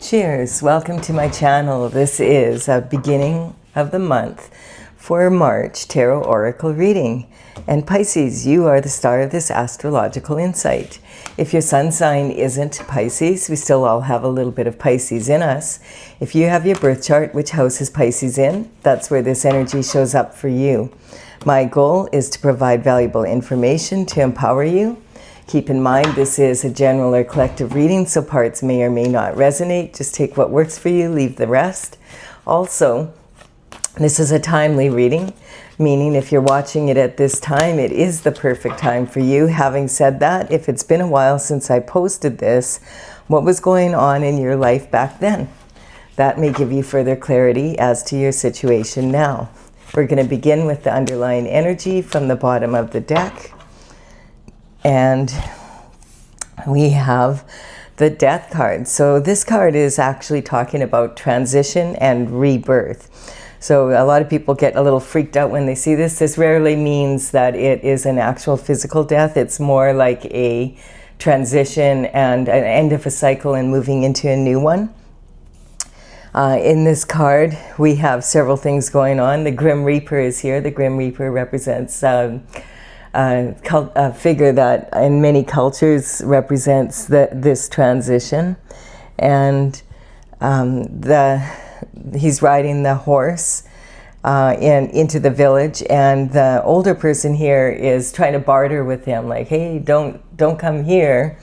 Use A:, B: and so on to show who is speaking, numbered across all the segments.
A: Cheers! Welcome to my channel. This is a beginning of the month for March Tarot Oracle reading. And Pisces, you are the star of this astrological insight. If your sun sign isn't Pisces, we still all have a little bit of Pisces in us. If you have your birth chart, which house is Pisces in, that's where this energy shows up for you. My goal is to provide valuable information to empower you. Keep in mind, this is a general or collective reading, so parts may or may not resonate. Just take what works for you, leave the rest. Also, this is a timely reading, meaning if you're watching it at this time, it is the perfect time for you. Having said that, if it's been a while since I posted this, what was going on in your life back then? That may give you further clarity as to your situation now. We're going to begin with the underlying energy from the bottom of the deck. And we have the Death card. So this card is actually talking about transition and rebirth. So a lot of people get a little freaked out when they see this. This rarely means that it is an actual physical death. It's more like a transition and an end of a cycle and moving into a new one. In this card, we have several things going on. The Grim Reaper is here. The Grim Reaper represents a figure that in many cultures represents this transition. And he's riding the horse into the village, and the older person here is trying to barter with him, like, hey, don't come here.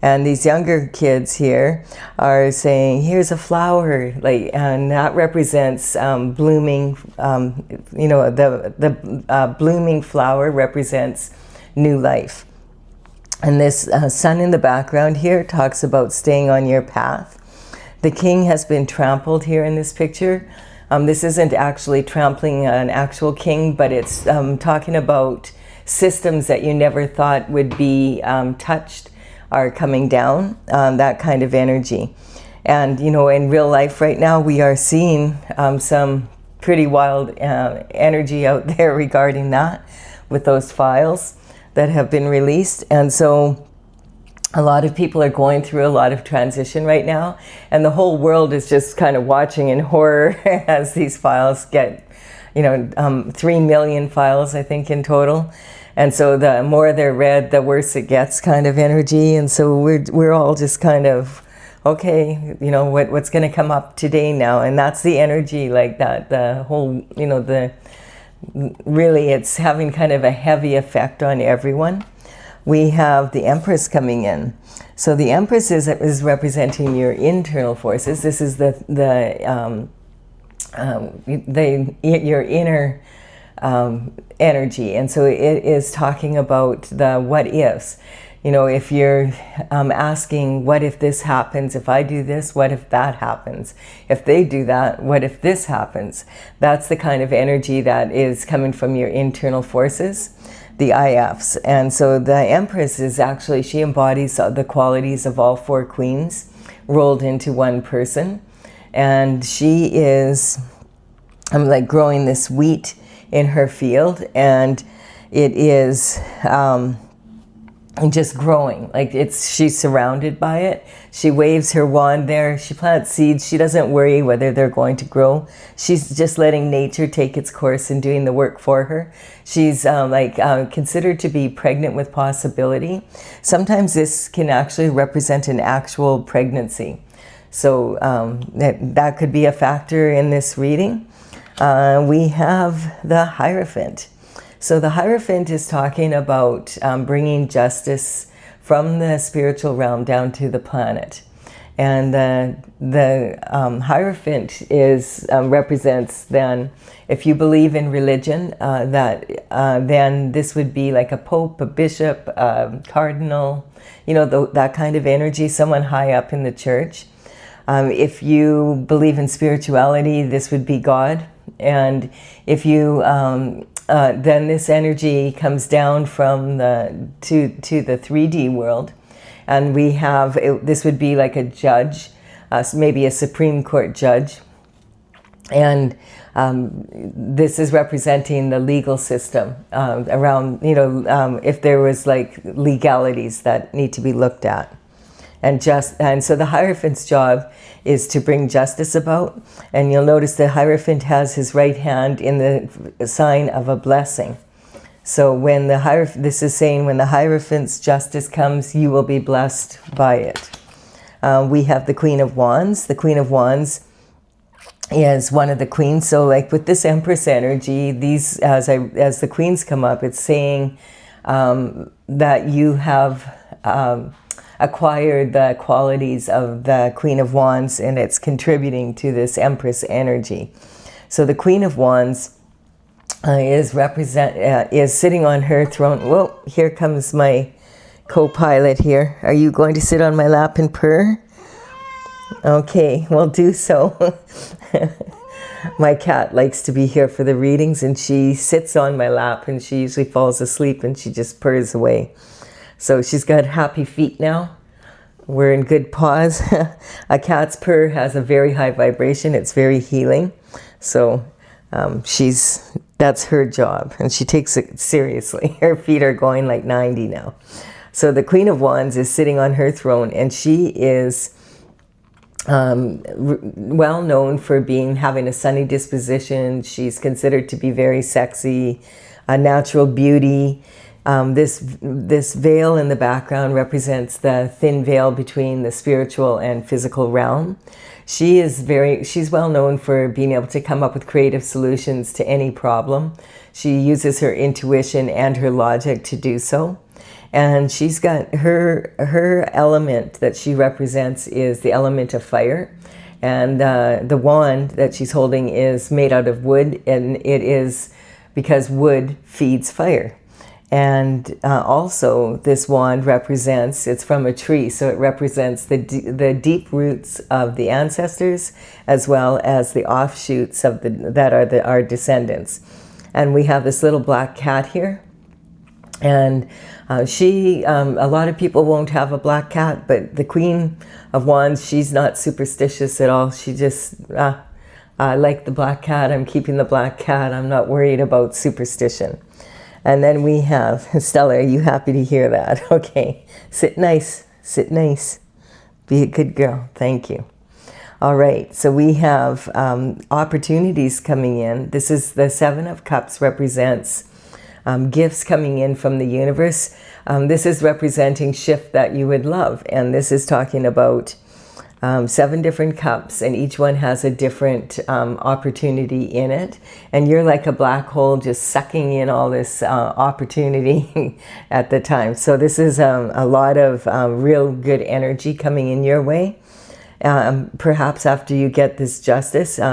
A: And these younger kids here are saying, here's a flower, like, and that represents blooming, the blooming flower represents new life. And this sun in the background here talks about staying on your path. The king has been trampled here in this picture. This isn't actually trampling an actual king, but it's talking about systems that you never thought would be touched are coming down, that kind of energy. And in real life right now, we are seeing some pretty wild energy out there regarding that, with those files that have been released. And so a lot of people are going through a lot of transition right now, and the whole world is just kind of watching in horror as these files get 3 million files, I think, in total. And so the more they're read, the worse it gets, kind of energy. And so we're all just kind of, okay, what's going to come up today now? And that's the energy, like that. The whole, really, it's having kind of a heavy effect on everyone. We have the Empress coming in. So the Empress is representing your internal forces. This is your inner energy. And so it is talking about the what ifs. If you're asking, what if this happens? If I do this, what if that happens? If they do that, what if this happens? That's the kind of energy that is coming from your internal forces, the IFs. And so the Empress is actually, she embodies the qualities of all four queens rolled into one person. And she is like growing this wheat in her field, and it is just growing. Like she's surrounded by it. She waves her wand there. She plants seeds. She doesn't worry whether they're going to grow. She's just letting nature take its course and doing the work for her. She's considered to be pregnant with possibility. Sometimes this can actually represent an actual pregnancy. So that could be a factor in this reading. We have the Hierophant. So the Hierophant is talking about bringing justice from the spiritual realm down to the planet. And the Hierophant represents then, if you believe in religion, then this would be like a pope, a bishop, a cardinal, that kind of energy, someone high up in the church. If you believe in spirituality, this would be God. And if you then this energy comes down from to the 3D world, and we have this would be like a judge, maybe a Supreme Court judge, and this is representing the legal system around if there was like legalities that need to be looked at. And so the Hierophant's job is to bring justice about. And you'll notice the Hierophant has his right hand in the sign of a blessing. So when this is saying when the Hierophant's justice comes, you will be blessed by it. We have the Queen of Wands. The Queen of Wands is one of the queens. So like with this Empress energy, these as the queens come up, it's saying that you have acquired the qualities of the Queen of Wands, and it's contributing to this Empress energy. So the Queen of Wands is sitting on her throne. Whoa, here comes my co-pilot here. Are you going to sit on my lap and purr? Okay, well, do so. My cat likes to be here for the readings, and she sits on my lap, and she usually falls asleep and she just purrs away. So she's got happy feet now. We're in good paws. A cat's purr has a very high vibration. It's very healing. So that's her job, and she takes it seriously. Her feet are going like 90 now. So the Queen of Wands is sitting on her throne, and she is well known for having a sunny disposition. She's considered to be very sexy, a natural beauty. This veil in the background represents the thin veil between the spiritual and physical realm. She's well known for being able to come up with creative solutions to any problem. She uses her intuition and her logic to do so. And she's got her element that she represents is the element of fire. And the wand that she's holding is made out of wood, and it is because wood feeds fire. And also this wand it's from a tree, so it represents the deep roots of the ancestors, as well as the offshoots of our descendants. And we have this little black cat here. And a lot of people won't have a black cat, but the Queen of Wands, she's not superstitious at all. She just, I like the black cat, I'm keeping the black cat, I'm not worried about superstition. And then we have, Stella, are you happy to hear that? Okay, sit nice, be a good girl, thank you. All right, so we have opportunities coming in. This is the Seven of Cups, represents gifts coming in from the universe. This is representing shift that you would love, and this is talking about 7 different cups, and each one has a different opportunity in it, and you're like a black hole just sucking in all this opportunity at the time. So this is a lot of real good energy coming in your way. Perhaps after you get this justice, this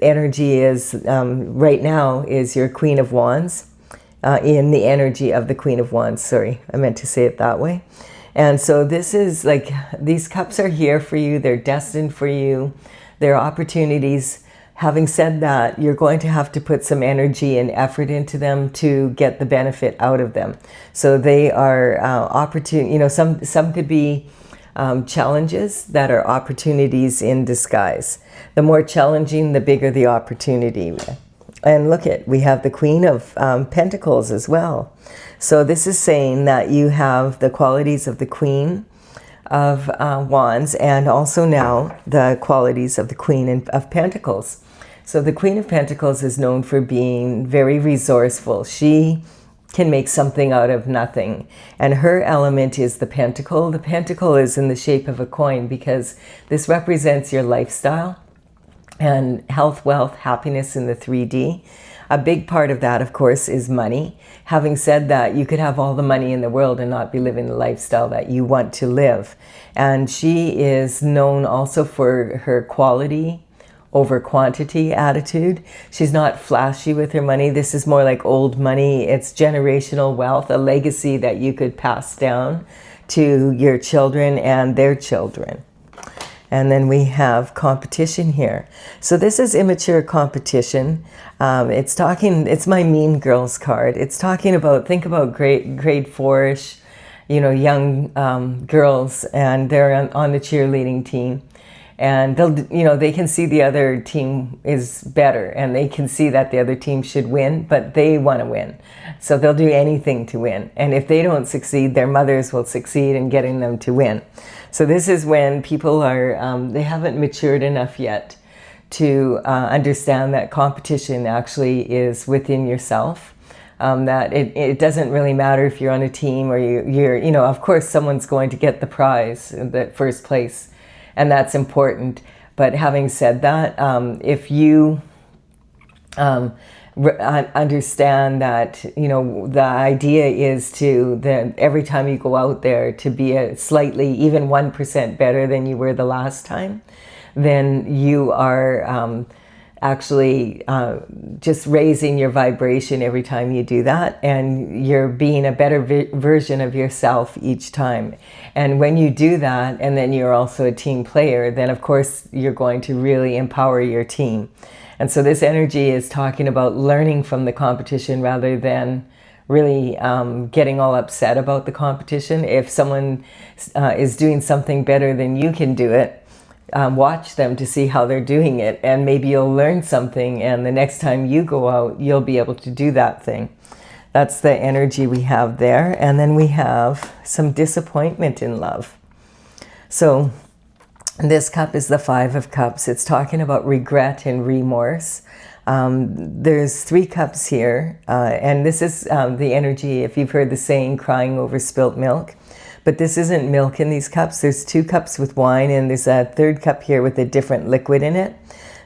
A: energy is right now is your Queen of Wands, in the energy of the Queen of Wands. Sorry, I meant to say it that way. And so this is like, these cups are here for you. They're destined for you. They're opportunities. Having said that, you're going to have to put some energy and effort into them to get the benefit out of them. So they are opportunity. Some could be challenges that are opportunities in disguise. The more challenging, the bigger the opportunity. And look we have the Queen of Pentacles as well. So this is saying that you have the qualities of the Queen of Wands, and also now the qualities of the Queen of Pentacles. So the Queen of Pentacles is known for being very resourceful. She can make something out of nothing. And her element is the pentacle. The pentacle is in the shape of a coin because this represents your lifestyle and health, wealth, happiness in the 3D. A big part of that, of course, is money. Having said that, you could have all the money in the world and not be living the lifestyle that you want to live. And she is known also for her quality over quantity attitude. She's not flashy with her money. This is more like old money. It's generational wealth, a legacy that you could pass down to your children and their children. And then we have competition here. So this is immature competition. It's my Mean Girls card. It's talking about, think about grade 4-ish, young girls, and they're on the cheerleading team. and they'll, you know, they can see the other team is better, and they can see that the other team should win, but they want to win. So they'll do anything to win. And if they don't succeed, their mothers will succeed in getting them to win. So this is when people are, they haven't matured enough yet to understand that competition actually is within yourself. That it doesn't really matter if you're on a team or you're, you know, of course someone's going to get the prize, the first place, and that's important. But having said that, if you understand that, you know, the idea is to, every time you go out there, to be a slightly, even 1% better than you were the last time, then you are actually just raising your vibration every time you do that, and you're being a better version of yourself each time. And when you do that, and then you're also a team player, then of course you're going to really empower your team. And so this energy is talking about learning from the competition rather than really getting all upset about the competition. If someone is doing something better than you can do it, watch them to see how they're doing it, and maybe you'll learn something, and the next time you go out, you'll be able to do that thing. That's the energy we have there. And then we have some disappointment in love. So this cup is the 5 of Cups. It's talking about regret and remorse. There's 3 cups here, and this is the energy, if you've heard the saying, crying over spilt milk. But this isn't milk in these cups. There's 2 cups with wine, and there's a 3rd cup here with a different liquid in it.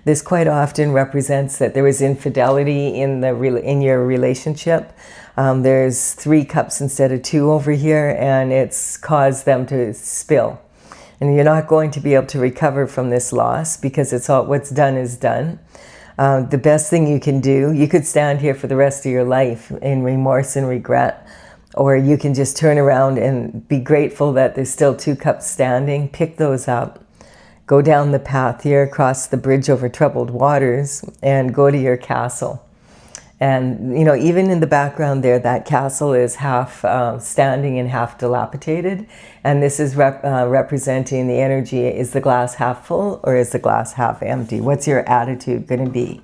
A: This quite often represents that there was infidelity in your relationship. There's 3 cups instead of 2 over here, and it's caused them to spill. And you're not going to be able to recover from this loss, because it's all, what's done is done. The best thing you can do, you could stand here for the rest of your life in remorse and regret, or you can just turn around and be grateful that there's still 2 cups standing. Pick those up. Go down the path here, cross the bridge over troubled waters, and go to your castle. And, you know, even in the background there, that castle is half standing and half dilapidated. And this is representing the energy. Is the glass half full or is the glass half empty? What's your attitude going to be?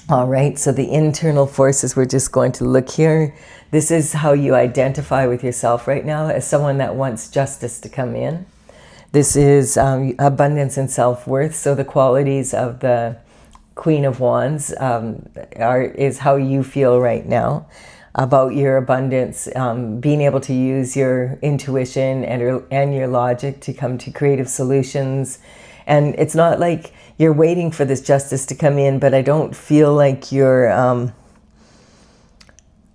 A: All right, so the internal forces, we're just going to look here. This is how you identify with yourself right now, as someone that wants justice to come in. This is abundance and self-worth. So the qualities of the Queen of Wands is how you feel right now about your abundance, being able to use your intuition and your logic to come to creative solutions. And it's not like you're waiting for this justice to come in, but I don't feel like you're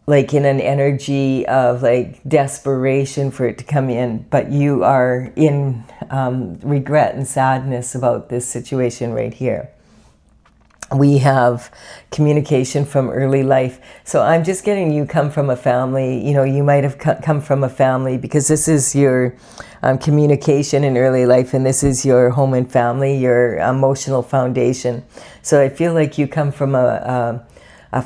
A: like in an energy of like desperation for it to come in, but you are in regret and sadness about this situation right here. We have communication from early life. So I'm just getting you come from a family, you know, you might have come from a family, because this is your communication in early life, and this is your home and family, your emotional foundation. So I feel like you come from a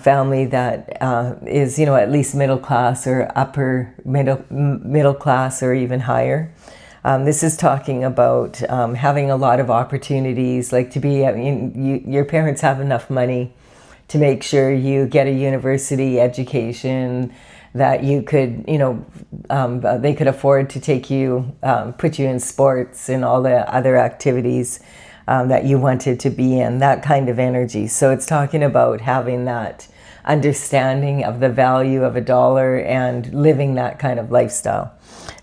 A: family that is, you know, at least middle class or upper middle class or even higher. This is talking about having a lot of opportunities, like to be, your parents have enough money to make sure you get a university education, that you could, you know, they could afford to take you, put you in sports and all the other activities that you wanted to be in, that kind of energy. So it's talking about having that understanding of the value of $1 and living that kind of lifestyle.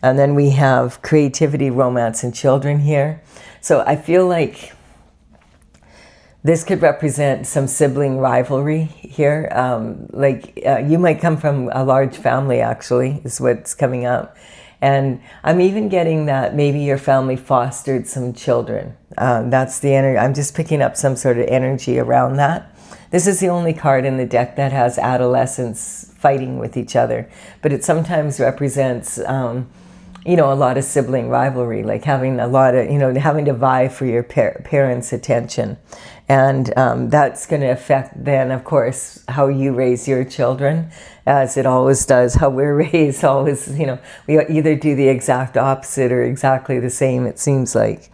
A: And then we have creativity, romance, and children here. So I feel like this could represent some sibling rivalry here. You might come from a large family, actually, is what's coming up. And I'm even getting that maybe your family fostered some children. That's the energy. I'm just picking up some sort of energy around that. This is the only card in the deck that has adolescents fighting with each other. But it sometimes represents, you know, a lot of sibling rivalry, like having a lot of, you know, having to vie for your parents' attention. And that's going to affect then, of course, how you raise your children, as it always does. How we're raised always, you know, we either do the exact opposite or exactly the same, it seems like.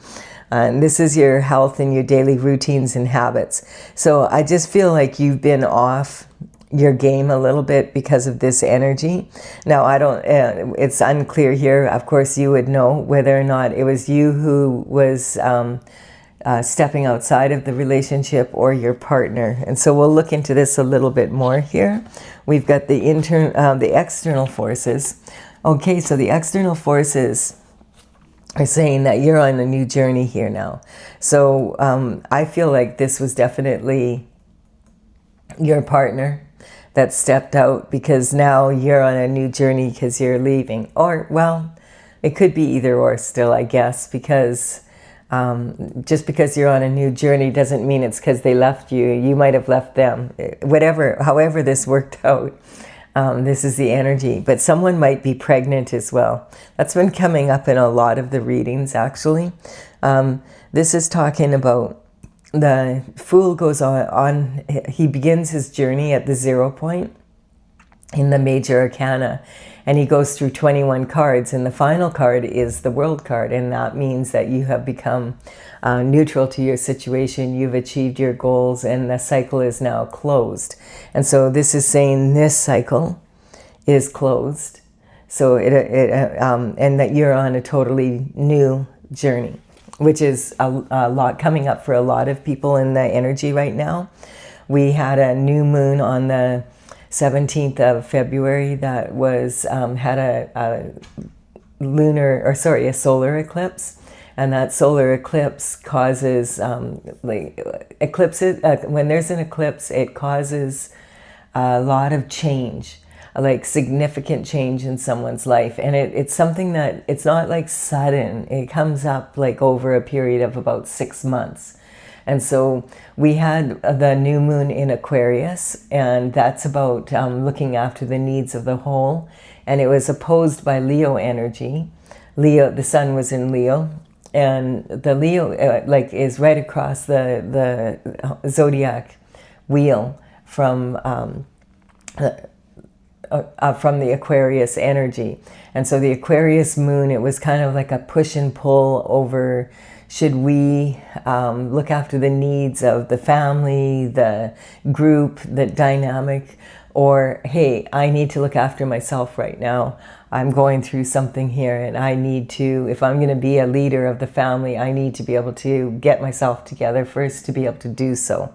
A: And this is your health and your daily routines and habits. So I just feel like you've been off your game a little bit because of this energy. Now, I don't, it's unclear here. Of course, you would know whether or not it was you who was stepping outside of the relationship or your partner. And so we'll look into this a little bit more here. We've got the external forces. Okay, so the external forces are saying that you're on a new journey here now. So I feel like this was definitely your partner that stepped out, because now you're on a new journey because you're leaving. Or, well, it could be either or still, I guess, because just because you're on a new journey doesn't mean it's because they left you. You might have left them. However this worked out, this is the energy. But someone might be pregnant as well. That's been coming up in a lot of the readings, actually. This is talking about the Fool goes on, he begins his journey at the 0 point in the major arcana, and he goes through 21 cards, and the final card is the World card, and that means that you have become neutral to your situation, you've achieved your goals, and the cycle is now closed. And so this is saying this cycle is closed, so and that you're on a totally new journey, which is a lot coming up for a lot of people in the energy right now. We had a new moon on the 17th of February that was had a solar eclipse, and that solar eclipse causes eclipses. When there's an eclipse, it causes a lot of change, like significant change in someone's life, and it's something that it's not like sudden. It comes up like over a period of about 6 months. And so we had the new moon in Aquarius, and that's about looking after the needs of the whole. And it was opposed by Leo energy. Leo, the sun was in Leo, and the Leo is right across the zodiac wheel from the Aquarius energy. And so the Aquarius moon, it was kind of like a push and pull over, should we look after the needs of the family, the group, the dynamic, or, hey, I need to look after myself right now. I'm going through something here, and I need to, if I'm going to be a leader of the family, I need to be able to get myself together first to be able to do so.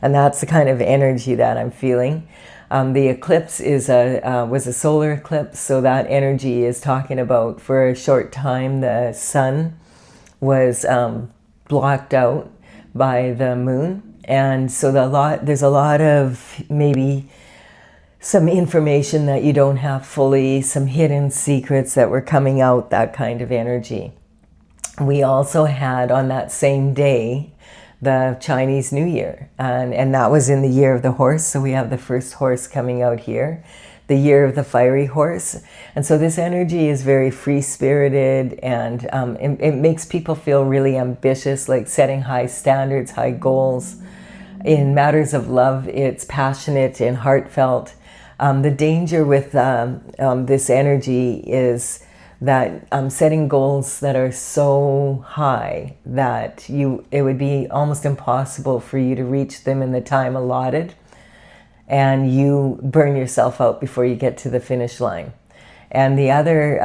A: And that's the kind of energy that I'm feeling. The eclipse was a solar eclipse, so that energy is talking about, for a short time, the sun was blocked out by the moon, and so there's a lot of maybe some information that you don't have fully, some hidden secrets that were coming out, that kind of energy. We also had on that same day the Chinese New Year, and that was in the year of the horse, so we have the first horse coming out here, the year of the fiery horse. And so this energy is very free-spirited, and it makes people feel really ambitious, like setting high standards, high goals. In matters of love, it's passionate and heartfelt. The danger with this energy is that setting goals that are so high that it would be almost impossible for you to reach them in the time allotted, and you burn yourself out before you get to the finish line. And the other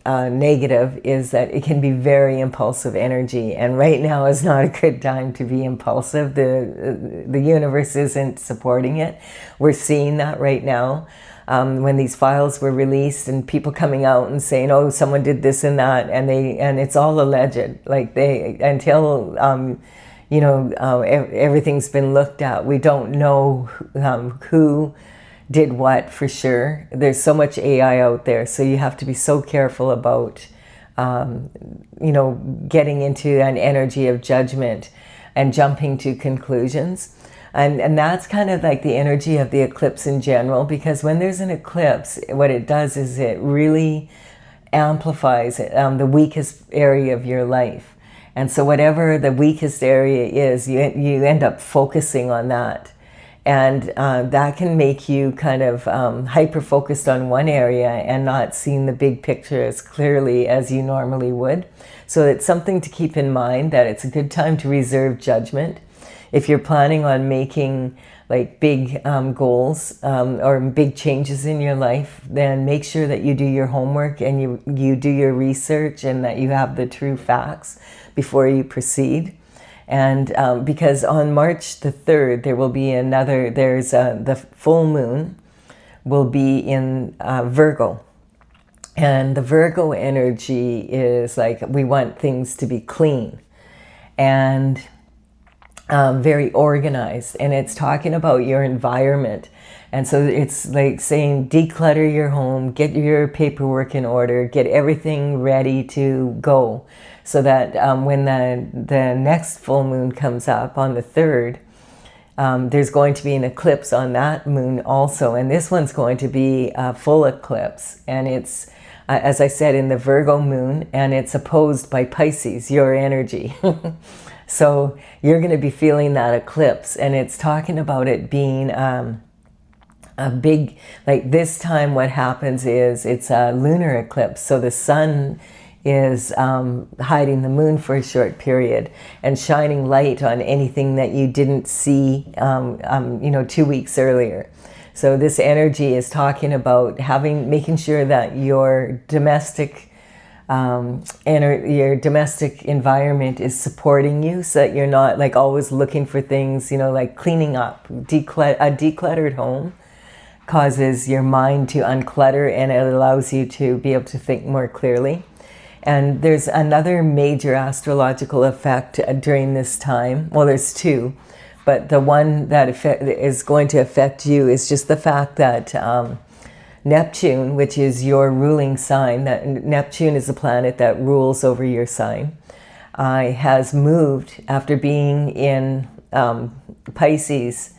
A: negative is that it can be very impulsive energy, and right now is not a good time to be impulsive. The universe isn't supporting it. We're seeing that right now. When these files were released, and people coming out and saying, "Oh, someone did this and that," and it's all alleged. Like until everything's been looked at, we don't know who did what for sure. There's so much AI out there, so you have to be so careful about getting into an energy of judgment and jumping to conclusions. And that's kind of like the energy of the eclipse in general, because when there's an eclipse, what it does is it really amplifies the weakest area of your life. And so whatever the weakest area is, you end up focusing on that. And that can make you kind of hyper-focused on one area and not seeing the big picture as clearly as you normally would. So it's something to keep in mind, that it's a good time to reserve judgment. If you're planning on making like big goals or big changes in your life, then make sure that you do your homework and you do your research and that you have the true facts before you proceed. And because on March the 3rd, there will be the full moon will be in Virgo. And the Virgo energy is like, we want things to be clean and very organized. And it's talking about your environment. And so it's like saying, declutter your home, get your paperwork in order, get everything ready to go. So that when the next full moon comes up on the 3rd, there's going to be an eclipse on that moon also. And this one's going to be a full eclipse. And it's, as I said, in the Virgo moon, and it's opposed by Pisces, your energy. So you're going to be feeling that eclipse. And it's talking about it being a big, like this time what happens is it's a lunar eclipse. So the sun is hiding the moon for a short period and shining light on anything that you didn't see 2 weeks earlier. So this energy is talking about making sure that your domestic environment is supporting you, so that you're not like always looking for things, like cleaning up. A decluttered home causes your mind to unclutter, and it allows you to be able to think more clearly. And there's another major astrological effect during this time. Well, there's two, but the one that is going to affect you is just the fact that Neptune, which is your ruling sign, that Neptune is a planet that rules over your sign, has moved after being in Pisces,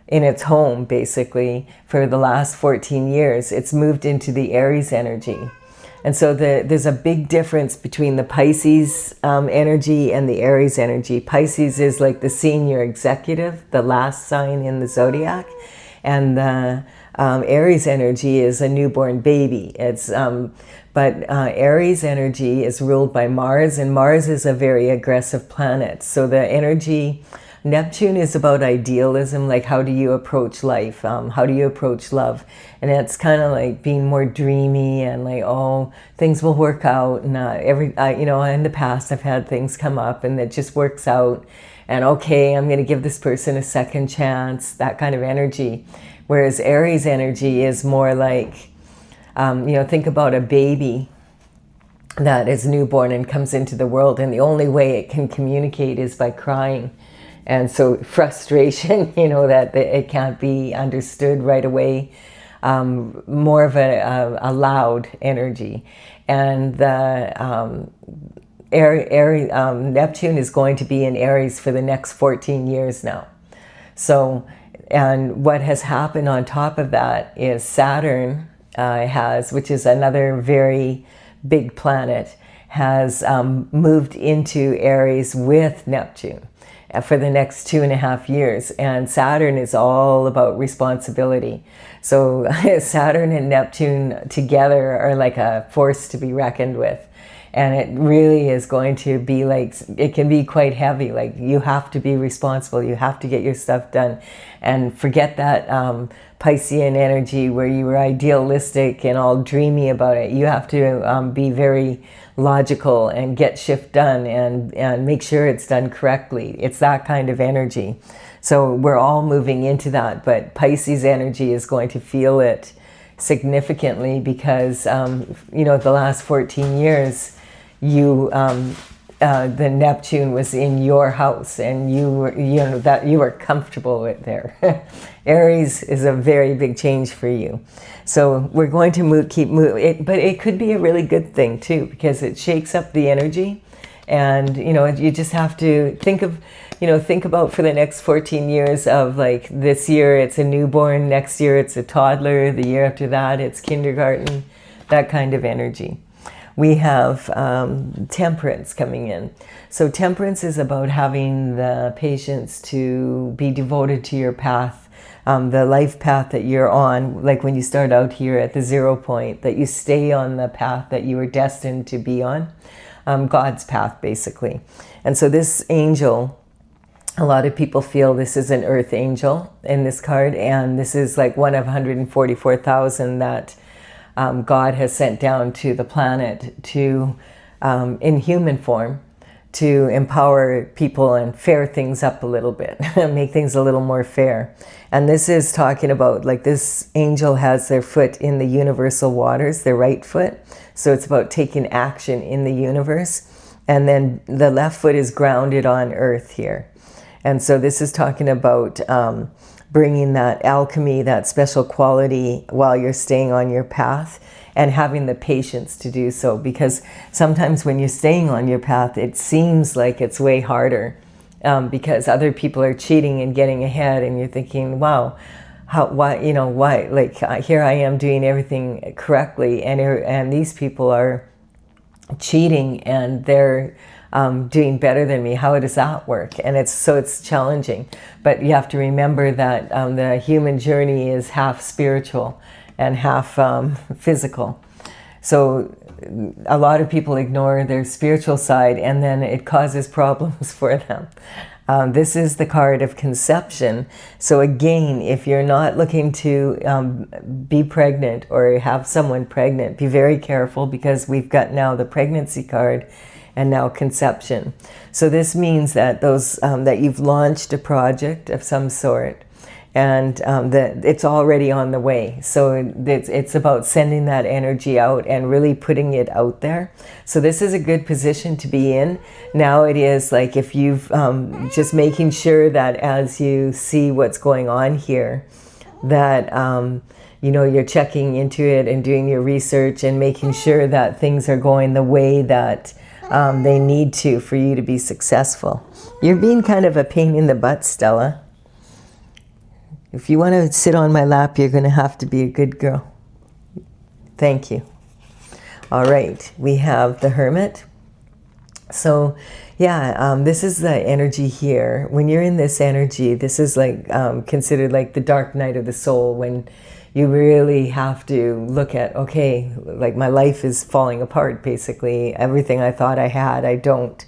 A: in its home basically, for the last 14 years. It's moved into the Aries energy. And so there's a big difference between the Pisces energy and the Aries energy. Pisces is like the senior executive, the last sign in the zodiac. And the Aries energy is a newborn baby. But Aries energy is ruled by Mars, and Mars is a very aggressive planet. So the energy, Neptune is about idealism, like how do you approach life? How do you approach love? And it's kind of like being more dreamy and like, oh, things will work out. And in the past I've had things come up and it just works out. And okay, I'm going to give this person a second chance, that kind of energy. Whereas Aries energy is more like, think about a baby that is newborn and comes into the world, and the only way it can communicate is by crying. And so frustration, that it can't be understood right away, more of a loud energy. And the Neptune is going to be in Aries for the next 14 years now. So, and what has happened on top of that is Saturn which is another very big planet, has moved into Aries with Neptune for the next 2.5 years. And Saturn is all about responsibility. So Saturn and Neptune together are like a force to be reckoned with. And it really is going to be like, it can be quite heavy. Like you have to be responsible. You have to get your stuff done. And forget that Piscean energy where you were idealistic and all dreamy about it. You have to be very logical and get shift done and make sure it's done correctly. It's that kind of energy. So we're all moving into that, but Pisces energy is going to feel it significantly because, the last 14 years, the Neptune was in your house and you were comfortable with there. Aries is a very big change for you. So we're going to keep moving, but it could be a really good thing too, because it shakes up the energy. And, you just have to think about for the next 14 years of like, this year it's a newborn, next year it's a toddler, the year after that it's kindergarten, that kind of energy. We have temperance coming in. So temperance is about having the patience to be devoted to your path the life path that you're on, like when you start out here at the 0 point, that you stay on the path that you were destined to be on, God's path, basically. And so this angel, a lot of people feel this is an earth angel in this card, and this is like one of 144,000 that God has sent down to the planet to, in human form, to empower people and fair things up a little bit, make things a little more fair. And this is talking about, like, this angel has their foot in the universal waters, their right foot. So it's about taking action in the universe. And then the left foot is grounded on earth here. And so this is talking about bringing that alchemy, that special quality while you're staying on your path, and having the patience to do so. Because sometimes when you're staying on your path, it seems like it's way harder because other people are cheating and getting ahead, and you're thinking, wow, why, like here I am doing everything correctly, and these people are cheating and they're doing better than me. How does that work? And it's challenging. But you have to remember that the human journey is half spiritual and half physical. So a lot of people ignore their spiritual side, and then it causes problems for them. This is the card of conception. So again, if you're not looking to be pregnant or have someone pregnant, be very careful, because we've got now the pregnancy card and now conception. So this means that that you've launched a project of some sort, and that it's already on the way. So it's about sending that energy out and really putting it out there. So this is a good position to be in. Now it is like, if you've just making sure that as you see what's going on here, that you're checking into it and doing your research and making sure that things are going the way that they need to for you to be successful. You're being kind of a pain in the butt, Stella. If you want to sit on my lap, you're going to have to be a good girl. Thank you. All right, we have the Hermit. So yeah, this is the energy here. When you're in this energy, this is like considered like the dark night of the soul, when you really have to look at, okay, like my life is falling apart, basically. Everything I thought I had, I don't.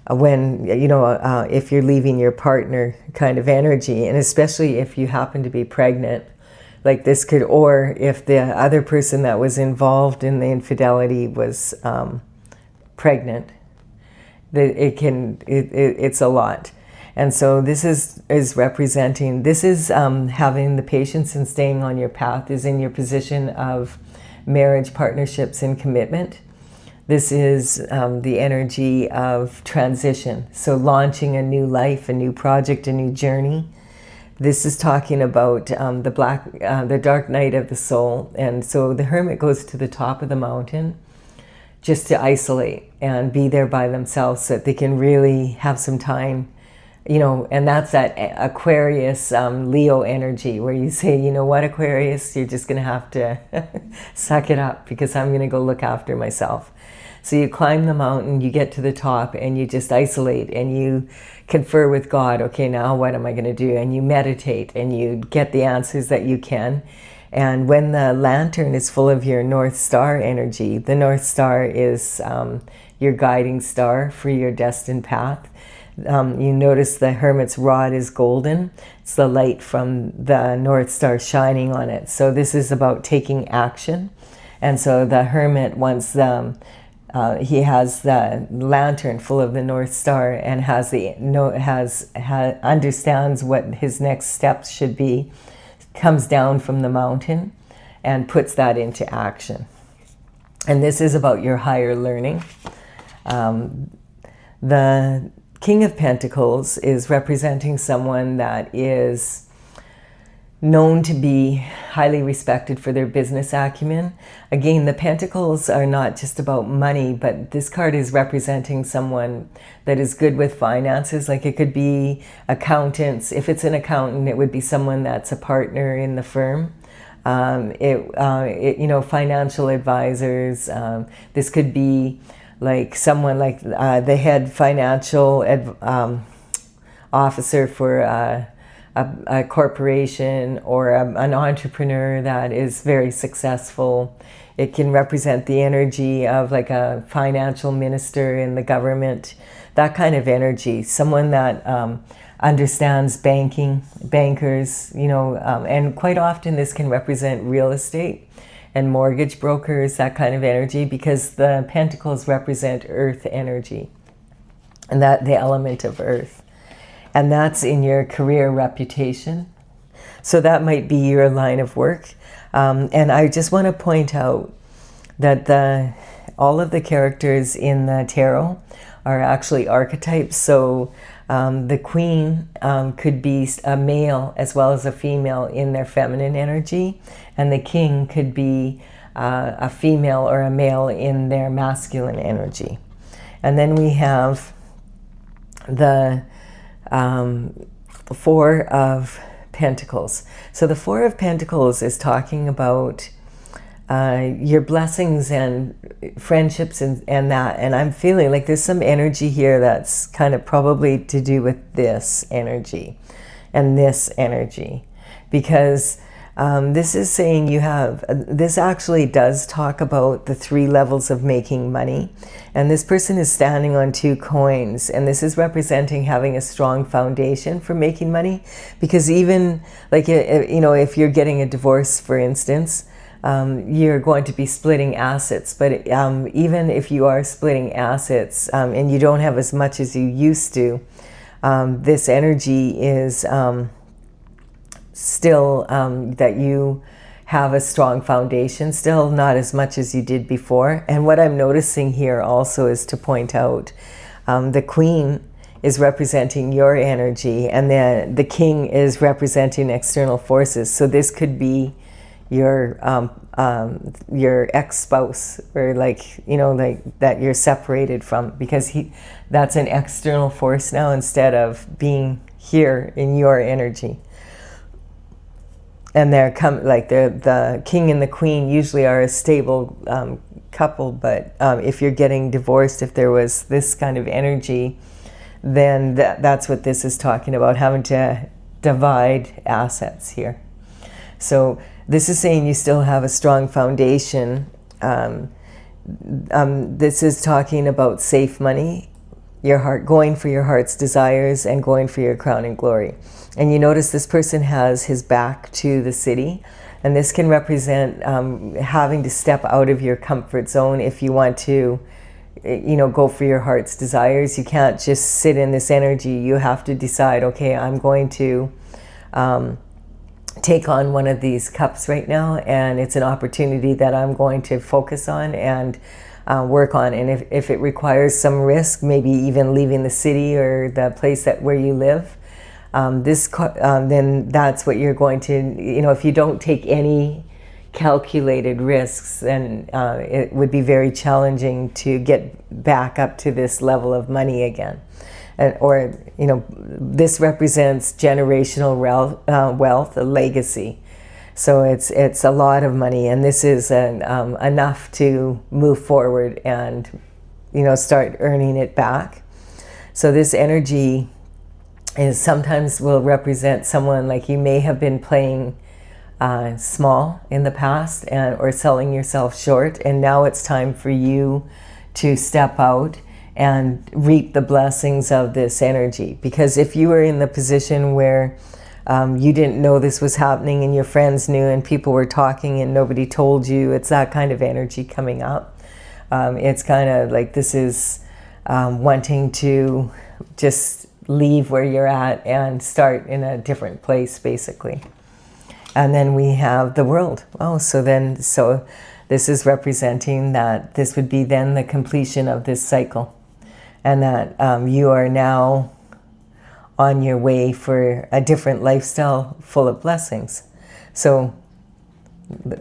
A: When, if you're leaving your partner kind of energy, and especially if you happen to be pregnant, like this could, or if the other person that was involved in the infidelity was pregnant, it's a lot. And so this is representing, this is having the patience and staying on your path, is in your position of marriage, partnerships, and commitment. This is the energy of transition. So launching a new life, a new project, a new journey. This is talking about the dark night of the soul. And so the Hermit goes to the top of the mountain just to isolate and be there by themselves, so that they can really have some time, and that's that Aquarius, Leo energy, where you say, you know what, Aquarius, you're just going to have to suck it up, because I'm going to go look after myself. So you climb the mountain, you get to the top, and you just isolate, and you confer with God. Okay, now what am I going to do? And you meditate, and you get the answers that you can. And when the lantern is full of your North Star energy, the North Star is your guiding star for your destined path. You notice the Hermit's rod is golden. It's the light from the North Star shining on it. So this is about taking action. And so the Hermit, once he has the lantern full of the North Star and understands what his next steps should be, comes down from the mountain and puts that into action. And this is about your higher learning. The King of Pentacles is representing someone that is known to be highly respected for their business acumen. Again, the Pentacles are not just about money, but this card is representing someone that is good with finances. Like, it could be accountants. If it's an accountant, it would be someone that's a partner in the firm. Financial advisors. This could be like someone like the head financial officer for a corporation or an entrepreneur that is very successful. It can represent the energy of like a financial minister in the government, that kind of energy. Someone that understands banking, bankers, you know, and quite often this can represent real estate and mortgage brokers, that kind of energy, because the pentacles represent earth energy and that the element of earth. And that's in your career reputation. So that might be your line of work. And I just want to point out that all of the characters in the tarot are actually archetypes. So the queen could be a male as well as a female in their feminine energy. And the king could be a female or a male in their masculine energy. And then we have the Four of Pentacles. So the Four of Pentacles is talking about your blessings and friendships and that. And I'm feeling like there's some energy here that's kind of probably to do with this energy and this energy. Because this is saying you have, this actually does talk about the 3 levels of making money. And this person is standing on 2 coins. And this is representing having a strong foundation for making money. Because even like, you know, if you're getting a divorce, for instance, you're going to be splitting assets. But even if you are splitting assets and you don't have as much as you used to, this energy is still that you have a strong foundation, still not as much as you did before. And what I'm noticing here also is to point out the queen is representing your energy and then the king is representing external forces. So this could be your ex-spouse, or like, you know, like that you're separated from, because that's an external force now instead of being here in your energy. And the king and the queen usually are a stable couple, but if you're getting divorced, if there was this kind of energy, then that's what this is talking about, having to divide assets here. So this is saying you still have a strong foundation. This is talking about safe money, your heart, going for your heart's desires and going for your crown and glory. And you notice this person has his back to the city, and this can represent having to step out of your comfort zone if you want to, you know, go for your heart's desires. You can't just sit in this energy. You have to decide, okay, I'm going to take on one of these cups right now, and it's an opportunity that I'm going to focus on and work on. And if it requires some risk, maybe even leaving the city or the place where you live, then that's what you're going to, you know, if you don't take any calculated risks, then it would be very challenging to get back up to this level of money again. Or, you know, this represents generational wealth, a legacy. So it's a lot of money, and this is enough to move forward and, you know, start earning it back. So this energy is sometimes will represent someone like you may have been playing small in the past or selling yourself short, and now it's time for you to step out and reap the blessings of this energy. Because if you were in the position where you didn't know this was happening and your friends knew and people were talking and nobody told you, it's that kind of energy coming up. It's kind of like this is wanting to just leave where you're at and start in a different place, basically. And then we have the World. Oh, so this is representing that this would be then the completion of this cycle. And that you are now on your way for a different lifestyle full of blessings. So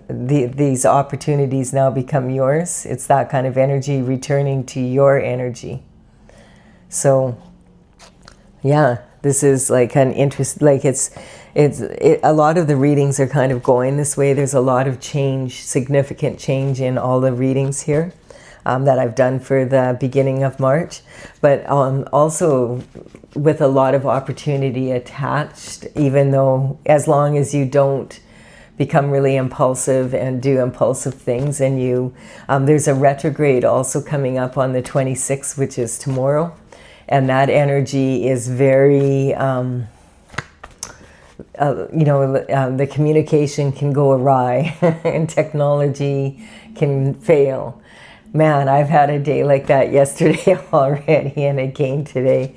A: these opportunities now become yours. It's that kind of energy returning to your energy. So yeah, this is like an interest, like a lot of the readings are kind of going this way. There's a lot of change, significant change in all the readings here. that I've done for the beginning of March, but also with a lot of opportunity attached, even though as long as you don't become really impulsive and do impulsive things, and you there's a retrograde also coming up on the 26th, which is tomorrow, and that energy is very the communication can go awry and technology can fail. Man, I've had a day like that yesterday already, and again today.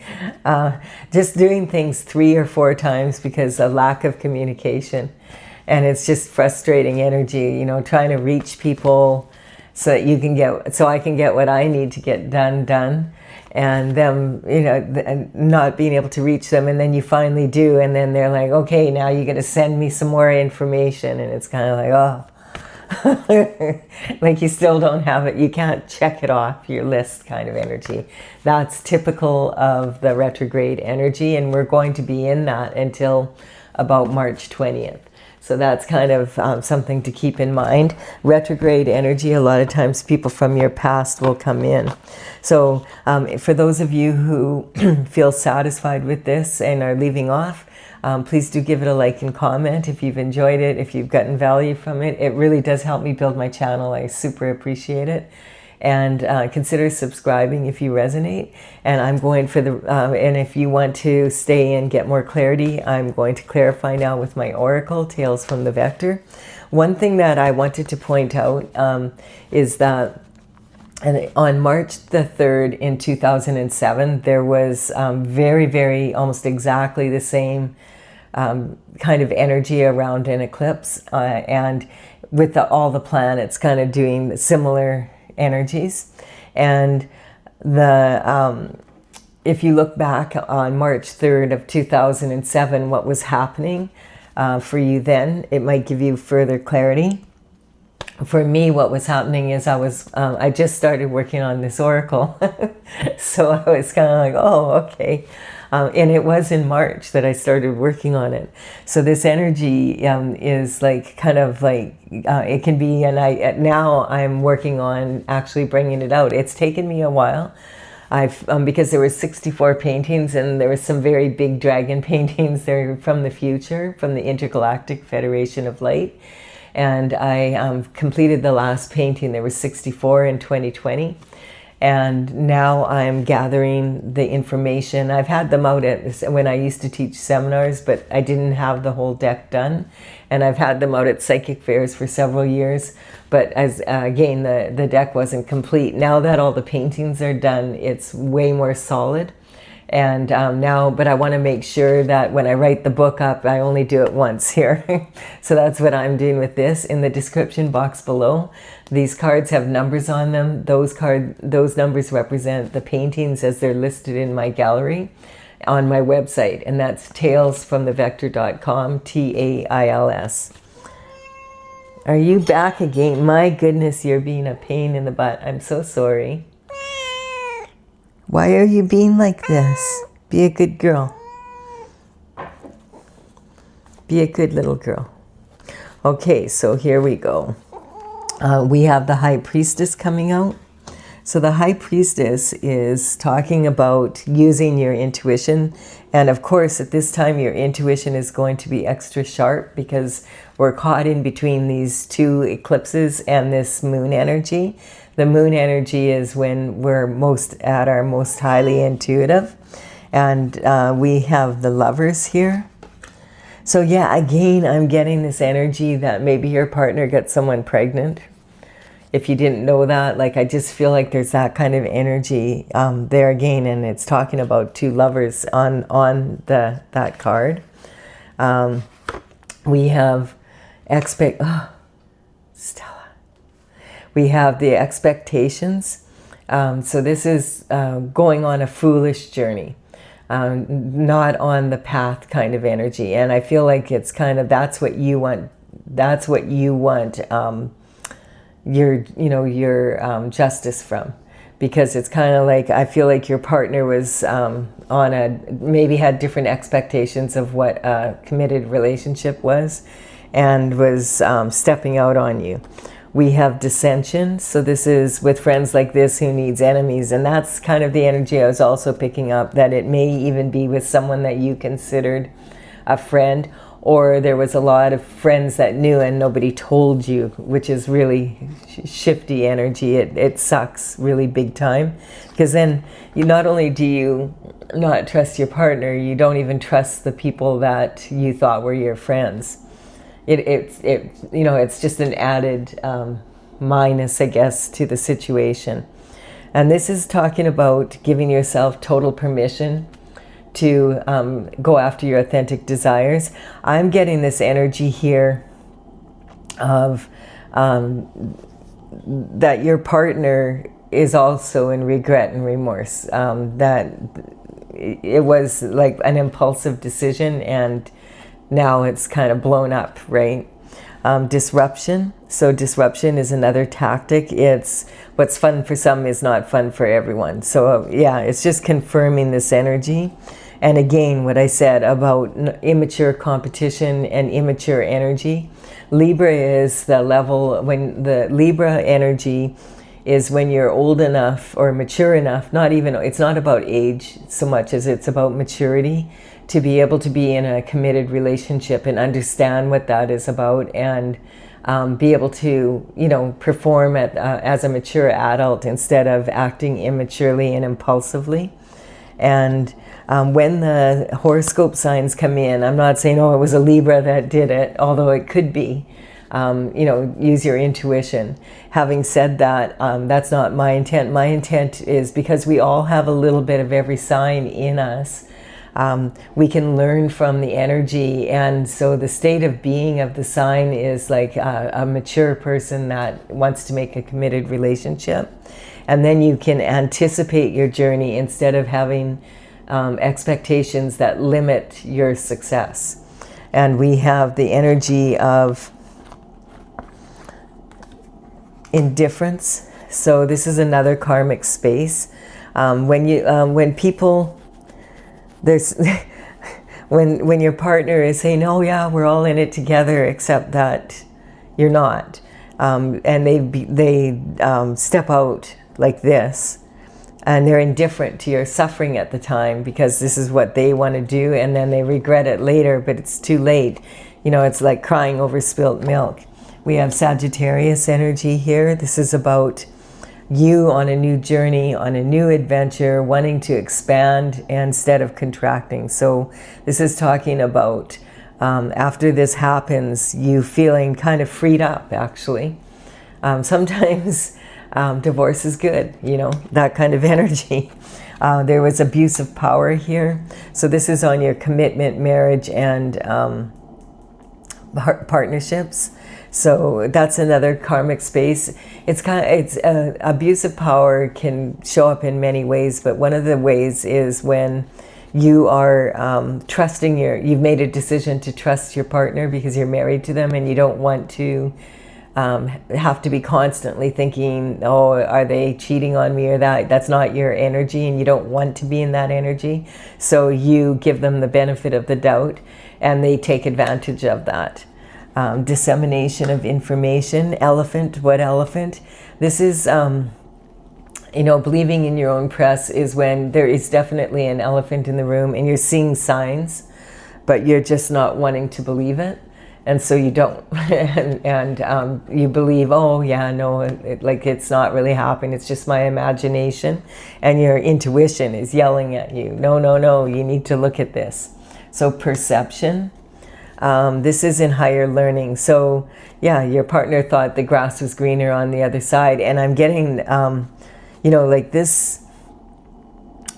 A: Just doing things 3 or 4 times because of lack of communication. And it's just frustrating energy, trying to reach people so that I can get what I need to get done. And them, not being able to reach them, and then you finally do, and then they're like, okay, now you're going to send me some more information, and it's kind of like, oh. Like you still don't have it, you can't check it off your list kind of energy. That's typical of the retrograde energy, and we're going to be in that until about March 20th. So that's kind of something to keep in mind. Retrograde energy, a lot of times people from your past will come in. So for those of you who feel satisfied with this and are leaving off, please do give it a like and comment if you've enjoyed it, if you've gotten value from it. It really does help me build my channel. I super appreciate it. And consider subscribing if you resonate. And I'm going for and if you want to stay and get more clarity, I'm going to clarify now with my oracle, Tales from the Vector. One thing that I wanted to point out is that on March the 3rd in 2007, there was very, very, almost exactly the same kind of energy around an eclipse. And with all the planets kind of doing similar energies. And if you look back on March 3rd of 2007, what was happening for you then, it might give you further clarity. For me, what was happening is I just started working on this oracle. So I was kind of like, oh, okay. And it was in March that I started working on it. So this energy is like kind of like, it can be, and now I'm working on actually bringing it out. It's taken me a while. Because there were 64 paintings, and there were some very big dragon paintings there from the future, from the Intergalactic Federation of Light. And I completed the last painting. There were 64 in 2020. And now I'm gathering the information. I've had them out when I used to teach seminars, but I didn't have the whole deck done. And I've had them out at psychic fairs for several years. But again, the deck wasn't complete. Now that all the paintings are done, it's way more solid. And but I want to make sure that when I write the book up, I only do it once here. So that's what I'm doing with this. In the description box below, these cards have numbers on them. Those numbers represent the paintings as they're listed in my gallery on my website. And that's talesfromthevector.com, TAILS. Are you back again? My goodness, you're being a pain in the butt. I'm so sorry. Why are you being like this? Be a good girl. Be a good little girl. Okay, so here we go. We have the High Priestess coming out. So the High Priestess is talking about using your intuition. And of course, at this time, your intuition is going to be extra sharp because we're caught in between these two eclipses and this moon energy. The moon energy is when we're at our most highly intuitive. And we have the Lovers here. So yeah, again, I'm getting this energy that maybe your partner got someone pregnant. If you didn't know that, like I just feel like there's that kind of energy there again. And it's talking about two lovers on that card. We have Stella. We have the expectations. So this is going on a foolish journey, not on the path kind of energy. And I feel like it's kind of, that's what you want. That's what you want your justice from. Because it's kind of like, I feel like your partner was maybe had different expectations of what a committed relationship was, and was stepping out on you. We have dissension. So this is with friends like this, who needs enemies. And that's kind of the energy I was also picking up, that it may even be with someone that you considered a friend, or there was a lot of friends that knew and nobody told you, which is really shifty energy. It sucks really big time, because then you not only do you not trust your partner, you don't even trust the people that you thought were your friends. It's just an added minus, I guess, to the situation. And this is talking about giving yourself total permission to go after your authentic desires. I'm getting this energy here of that your partner is also in regret and remorse, that it was like an impulsive decision and now it's kind of blown up, right? Disruption. So disruption is another tactic. It's what's fun for some is not fun for everyone. So yeah, it's just confirming this energy. And again, what I said about immature competition and immature energy. Libra is the level when the Libra energy is when you're old enough or mature enough, it's not about age so much as it's about maturity, to be able to be in a committed relationship and understand what that is about, and be able to, perform as a mature adult instead of acting immaturely and impulsively. And when the horoscope signs come in, I'm not saying, oh, it was a Libra that did it, although it could be. Use your intuition. Having said that, that's not my intent. My intent is because we all have a little bit of every sign in us. We can learn from the energy, and so the state of being of the sign is like a mature person that wants to make a committed relationship. And then you can anticipate your journey instead of having expectations that limit your success. And we have the energy of indifference. So this is another karmic space. When people, there's when your partner is saying, oh yeah, we're all in it together, except that you're not, and they step out like this, and they're indifferent to your suffering at the time because this is what they want to do, and then they regret it later, but it's too late. It's like crying over spilt milk. We have Sagittarius energy here. This is about you on a new journey, on a new adventure, wanting to expand instead of contracting. So this is talking about after this happens, you feeling kind of freed up, actually. Sometimes divorce is good, that kind of energy. There was abuse of power here. So this is on your commitment, marriage, and partnerships. So that's another karmic space. Abuse of power can show up in many ways, but one of the ways is when you are you've made a decision to trust your partner because you're married to them, and you don't want to have to be constantly thinking, oh, are they cheating on me, or that's not your energy, and you don't want to be in that energy. So you give them the benefit of the doubt, and they take advantage of that. Dissemination of information. Elephant. What elephant? This is, believing in your own press is when there is definitely an elephant in the room and you're seeing signs, but you're just not wanting to believe it. And so you don't. and you believe, oh, yeah, no, it's not really happening. It's just my imagination. And your intuition is yelling at you. No, you need to look at this. So perception. This is in higher learning. So yeah, your partner thought the grass was greener on the other side. And I'm getting, this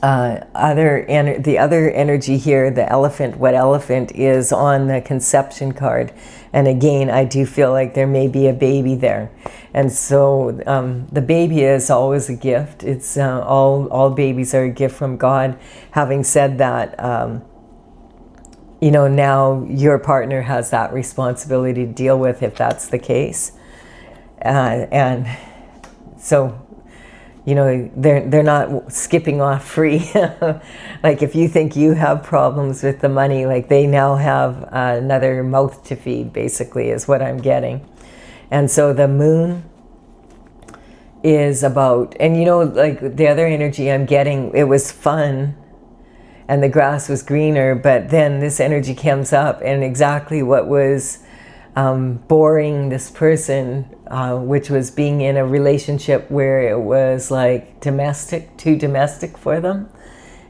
A: the other energy here, the elephant. What elephant is on the conception card. And again, I do feel like there may be a baby there. And so the baby is always a gift. It's all babies are a gift from God. Having said that, now your partner has that responsibility to deal with if that's the case. And so, they're not skipping off free. Like if you think you have problems with the money, like they now have another mouth to feed, basically, is what I'm getting. And so the moon is about, and you know, like the other energy I'm getting, it was fun and the grass was greener, but then this energy comes up, and exactly what was boring this person, which was being in a relationship where it was like domestic, too domestic for them,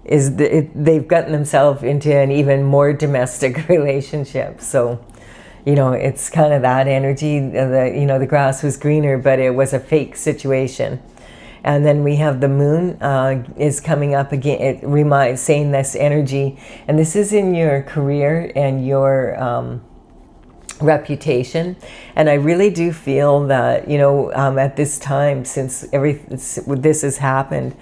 A: is they've gotten themselves into an even more domestic relationship. So, you know, it's kind of that energy. You know, the grass was greener, but it was a fake situation. And then we have the moon is coming up again. It reminds, saying this energy, and this is in your career and your reputation. And I really do feel that, you know, at this time, since this has happened,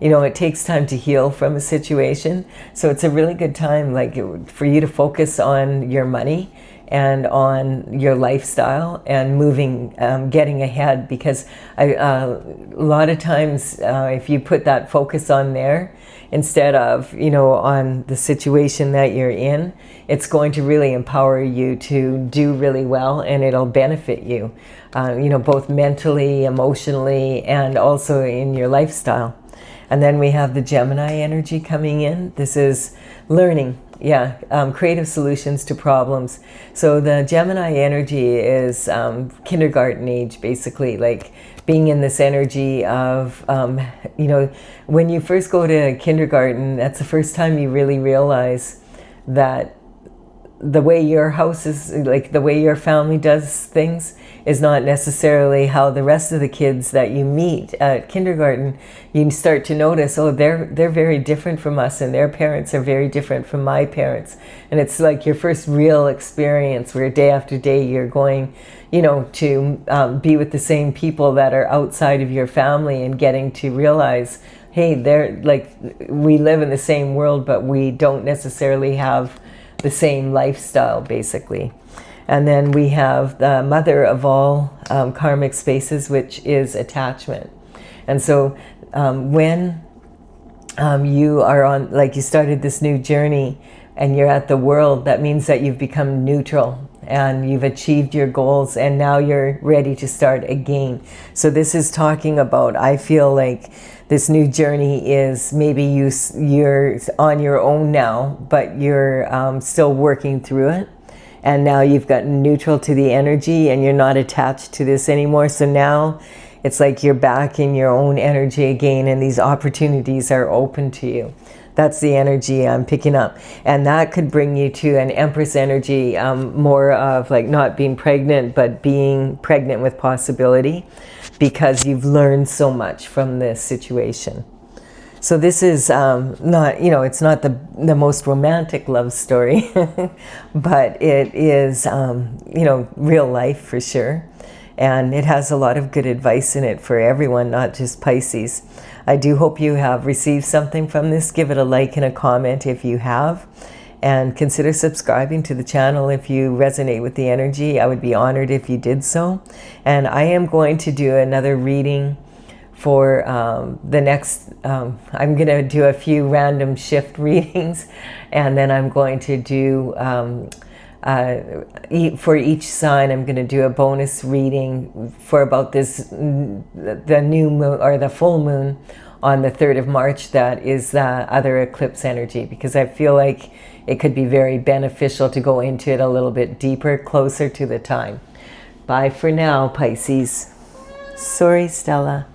A: you know, it takes time to heal from a situation. So it's a really good time, like, for you to focus on your money and on your lifestyle and moving, getting ahead, because a lot of times if you put that focus on there instead of, you know, on the situation that you're in, it's going to really empower you to do really well, and it'll benefit you, you know, both mentally, emotionally, and also in your lifestyle. And then we have the Gemini energy coming in. This is learning. Yeah, creative solutions to problems. So the Gemini energy is kindergarten age, basically, like being in this energy of, you know, when you first go to kindergarten, that's the first time you really realize that the way your house is, like the way your family does things, is not necessarily how the rest of the kids that you meet at kindergarten. You start to notice, oh, they're very different from us, and their parents are very different from my parents. And it's like your first real experience where day after day you're going, you know, to be with the same people that are outside of your family, and getting to realize, hey, they're like, we live in the same world, but we don't necessarily have the same lifestyle, basically. And then we have the mother of all karmic spaces, which is attachment. And so when you are on, like, you started this new journey and you're at the world, that means that you've become neutral and you've achieved your goals, and now you're ready to start again. So this is talking about, I feel like this new journey is maybe you're on your own now, but you're still working through it. And now you've gotten neutral to the energy, and you're not attached to this anymore. So now it's like you're back in your own energy again, and these opportunities are open to you. That's the energy I'm picking up. And that could bring you to an Empress energy, more of like not being pregnant, but being pregnant with possibility, because you've learned so much from this situation. So this is not, you know, it's not the most romantic love story, but it is, you know, real life for sure. And it has a lot of good advice in it for everyone, not just Pisces. I do hope you have received something from this. Give it a like and a comment if you have. And consider subscribing to the channel if you resonate with the energy. I would be honored if you did so. And I am going to do another reading for the next, I'm going to do a few random shift readings, and then I'm going to do, for each sign, I'm going to do a bonus reading for about this, the new moon, or the full moon on the 3rd of March, that is the other eclipse energy, because I feel like it could be very beneficial to go into it a little bit deeper, closer to the time. Bye for now, Pisces. Sorry, Stella.